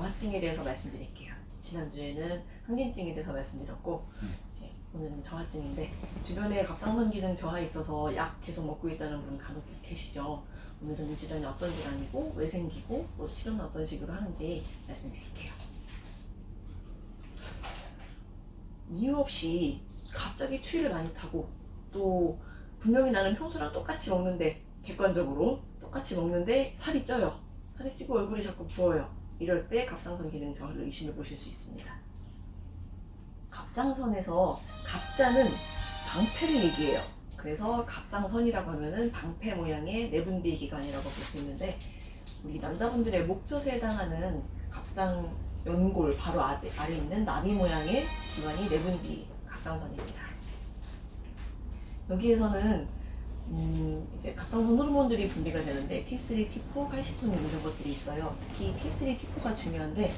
저하증에 대해서 말씀드릴게요. 지난주에는 항진증에 대해서 말씀드렸고 이제 오늘은 저하증인데 주변에 갑상선 기능 저하 있어서 약 계속 먹고 있다는 분 간혹 계시죠. 오늘은 이 질환이 어떤 질환이고 왜 생기고 또 치료는 어떤 식으로 하는지 말씀드릴게요. 이유 없이 갑자기 추위를 많이 타고 또 분명히 나는 평소랑 똑같이 먹는데 객관적으로 똑같이 먹는데 살이 쪄요. 살이 찌고 얼굴이 자꾸 부어요. 이럴 때 갑상선 기능 저하를 의심해 보실 수 있습니다. 갑상선에서 갑자는 방패를 얘기해요. 그래서 갑상선이라고 하면은 방패 모양의 내분비 기관이라고 볼 수 있는데 우리 남자분들의 목젖에 해당하는 갑상 연골 바로 아래 있는 나비 모양의 기관이 내분비 갑상선입니다. 여기에서는 이제 갑상선 호르몬들이 분비가 되는데 T3, T4, 칼시토닌 이런 것들이 있어요. 특히 T3, T4가 중요한데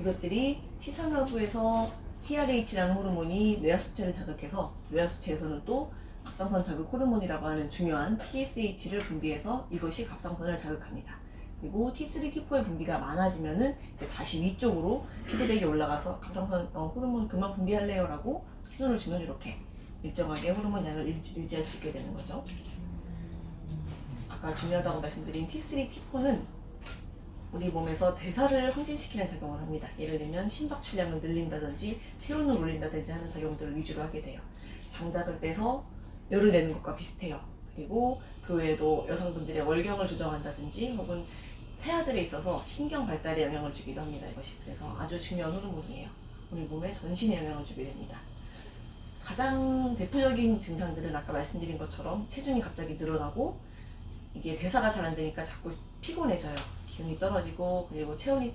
이것들이 시상하부에서 TRH라는 호르몬이 뇌하수체를 자극해서 뇌하수체에서는 또 갑상선 자극 호르몬이라고 하는 중요한 TSH를 분비해서 이것이 갑상선을 자극합니다. 그리고 T3, T4의 분비가 많아지면은 이제 다시 위쪽으로 피드백이 올라가서 갑상선 호르몬 그만 분비할래요 라고 신호를 주면 이렇게 일정하게 호르몬 양을 유지할 수 있게 되는 거죠. 아까 중요하다고 말씀드린 T3, T4는 우리 몸에서 대사를 항진시키는 작용을 합니다. 예를 들면 심박 출량을 늘린다든지 체온을 올린다든지 하는 작용들을 위주로 하게 돼요. 장작을 떼서 열을 내는 것과 비슷해요. 그리고 그 외에도 여성분들의 월경을 조정한다든지 혹은 태아들에 있어서 신경 발달에 영향을 주기도 합니다. 이것이 그래서 아주 중요한 호르몬이에요. 우리 몸에 전신에 영향을 주게 됩니다. 가장 대표적인 증상들은 아까 말씀드린 것처럼 체중이 갑자기 늘어나고 이게 대사가 잘 안 되니까 자꾸 피곤해져요. 기운이 떨어지고 그리고 체온이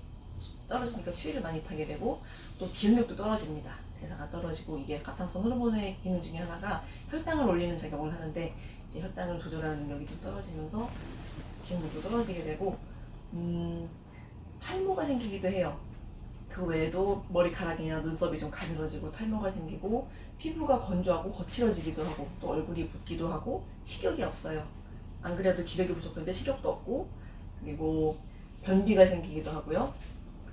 떨어지니까 추위를 많이 타게 되고 또 기억력도 떨어집니다. 대사가 떨어지고 이게 갑상선 호르몬의 기능 중에 하나가 혈당을 올리는 작용을 하는데 이제 혈당을 조절하는 능력이 좀 떨어지면서 기억력도 떨어지게 되고 탈모가 생기기도 해요. 그 외에도 머리카락이나 눈썹이 좀 가늘어지고 탈모가 생기고 피부가 건조하고 거칠어지기도 하고 또 얼굴이 붓기도 하고 식욕이 없어요. 안 그래도 기력이 부족한데 식욕도 없고 그리고 변비가 생기기도 하고요.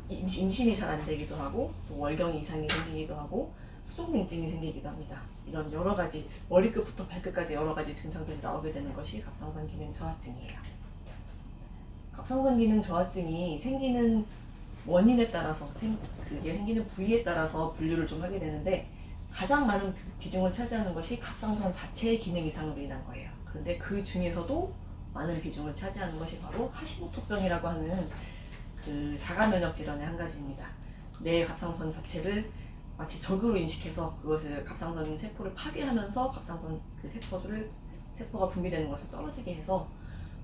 임신이 잘 안 되기도 하고 또 월경 이상이 생기기도 하고 수족냉증이 생기기도 합니다. 이런 여러 가지 머리끝부터 발끝까지 여러 가지 증상들이 나오게 되는 것이 갑상선 기능 저하증이에요. 갑상선 기능 저하증이 생기는 원인에 따라서 그게 생기는 부위에 따라서 분류를 좀 하게 되는데 가장 많은 비중을 차지하는 것이 갑상선 자체의 기능 이상으로 인한 거예요. 그런데 그 중에서도 많은 비중을 차지하는 것이 바로 하시모토병이라고 하는 그 자가면역 질환의 한 가지입니다. 내 갑상선 자체를 마치 적으로 인식해서 그것을 갑상선 세포를 파괴하면서 갑상선 그 세포가 분비되는 것을 떨어지게 해서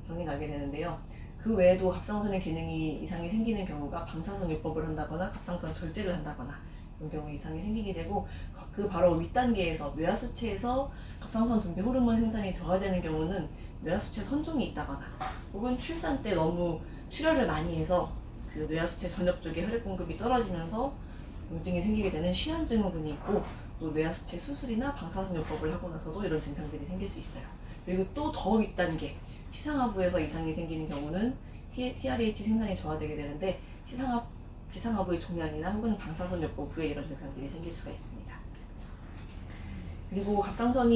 병이 나게 되는데요. 그 외에도 갑상선의 기능이 이상이 생기는 경우가 방사선요법을 한다거나 갑상선 절제를 한다거나 이런 경우에 이상이 생기게 되고 그 바로 윗단계에서 뇌하수체에서 갑상선 분비 호르몬 생산이 저하되는 경우는 뇌하수체 선종이 있다거나 혹은 출산 때 너무 출혈을 많이 해서 그 뇌하수체 전엽 쪽에 혈액 공급이 떨어지면서 염증이 생기게 되는 쉬한 증후군이 있고 또 뇌하수체 수술이나 방사선요법을 하고 나서도 이런 증상들이 생길 수 있어요. 그리고 또 더 윗단계 시상하부에서 이상이 생기는 경우는 TRH 생산이 저하되게 되는데 시상하부의 종양이나 혹은 방사선요법 후에 이런 증상들이 생길 수가 있습니다. 그리고 갑상선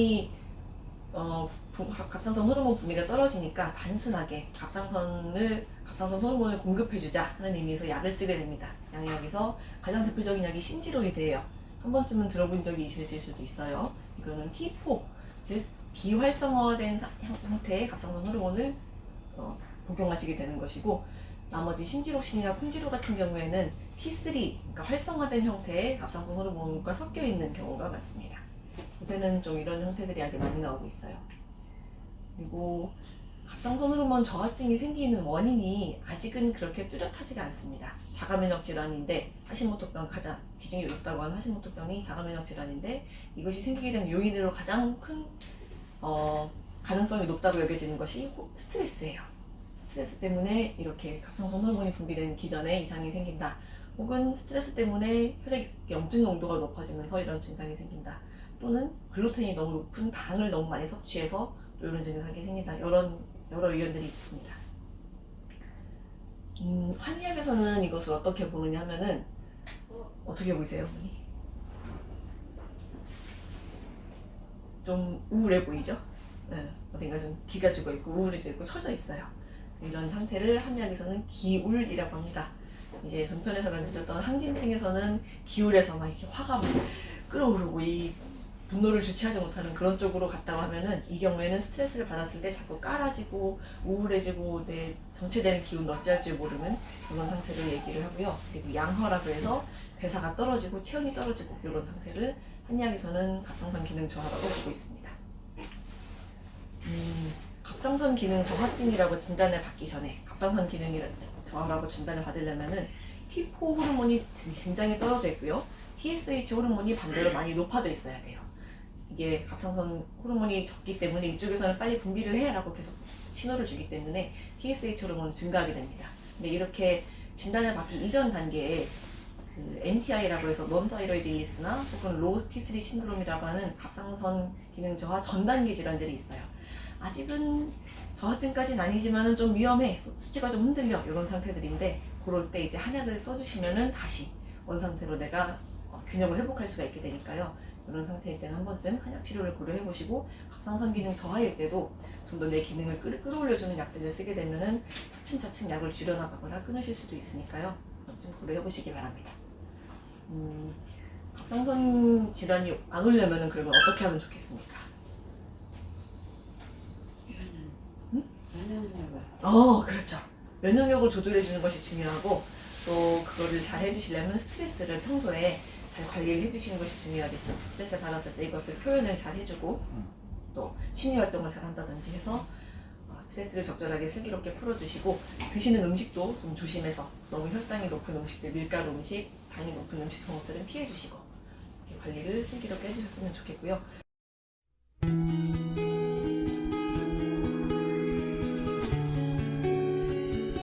호르몬 분비가 떨어지니까 단순하게 갑상선 호르몬을 공급해주자 하는 의미에서 약을 쓰게 됩니다. 양약에서 가장 대표적인 약이 신지로이드예요. 한 번쯤은 들어본 적이 있으실 수도 있어요. 이거는 T4, 즉 비활성화된 형태의 갑상선 호르몬을 복용하시게 되는 것이고 나머지 신지록신이나 콩지로 같은 경우에는 T3, 그러니까 활성화된 형태의 갑상선 호르몬과 섞여 있는 경우가 많습니다. 요새는 좀 이런 형태들이 아주 많이 나오고 있어요. 그리고 갑상선 호르몬 저하증이 생기는 원인이 아직은 그렇게 뚜렷하지가 않습니다. 자가면역 질환인데 하시모토병 가장 비중이 높다고 하는 하시모토병이 자가면역 질환인데 이것이 생기게 된 요인으로 가장 큰 가능성이 높다고 여겨지는 것이 스트레스예요. 스트레스 때문에 이렇게 갑상선 호르몬이 분비된 기전에 이상이 생긴다. 혹은 스트레스 때문에 혈액 염증 농도가 높아지면서 이런 증상이 생긴다. 또는 글루텐이 너무 높은 당을 너무 많이 섭취해서 또 이런 증상이 생긴다. 여러 의견들이 있습니다. 한의학에서는 이것을 어떻게 보느냐 하면은 어떻게 보이세요, 어머니? 좀 우울해 보이죠? 네, 어딘가 좀 기가 죽어 있고 우울해져 있고 처져 있어요. 이런 상태를 한의학에서는 기울이라고 합니다. 이제 전편에서 말씀드렸던 항진증에서는 기울에서 막 이렇게 화가 막 끓어오르고 이 분노를 주체하지 못하는 그런 쪽으로 갔다고 하면은 이 경우에는 스트레스를 받았을 때 자꾸 깔아지고 우울해지고 내 정체되는 기운을 어찌할 줄 모르는 그런 상태를 얘기를 하고요. 그리고 양허라고 해서 대사가 떨어지고 체온이 떨어지고 이런 상태를 한의학에서는 갑상선 기능 저하라고 보고 있습니다. 갑상선 기능 저하증이라고 진단을 받기 전에 갑상선 기능 저하라고 진단을 받으려면은 T4 호르몬이 굉장히 떨어져 있고요. TSH 호르몬이 반대로 많이 높아져 있어야 돼요. 이게 갑상선 호르몬이 적기 때문에 이쪽에서는 빨리 분비를 해라고 계속 신호를 주기 때문에 TSH 호르몬이 증가하게 됩니다. 근데 이렇게 진단을 받기 이전 단계에 그 NTI라고 해서 논타이로이드 일리스나 혹은 로우 T3 신드롬이라고 하는 갑상선 기능 저하 전 단계 질환들이 있어요. 아직은 저하증까지는 아니지만은 좀 위험해, 수치가 좀 흔들려 이런 상태들인데 그럴 때 이제 한약을 써주시면은 다시 원상태로 내가 균형을 회복할 수가 있게 되니까요. 이런 상태일 때는 한 번쯤 한약 치료를 고려해 보시고 갑상선 기능 저하일 때도 좀 더 내 기능을 끌어올려주는 약들을 쓰게 되면은 차츰차츰 약을 줄여나가거나 끊으실 수도 있으니까요. 한 번쯤 고려해 보시기 바랍니다. 갑상선 질환이 안 오려면은 그러면 어떻게 하면 좋겠습니까? 그렇죠. 면역력을 조절해 주는 것이 중요하고 또 그거를 잘 해주시려면 스트레스를 평소에 잘 관리를 해주시는 것이 중요하겠죠. 스트레스 받았을 때 이것을 표현을 잘 해주고 또 취미 활동을 잘 한다든지 해서 스트레스를 적절하게 슬기롭게 풀어주시고 드시는 음식도 좀 조심해서 너무 혈당이 높은 음식들, 밀가루 음식, 당이 높은 음식 그런 것들은 피해주시고 이렇게 관리를 슬기롭게 해주셨으면 좋겠고요.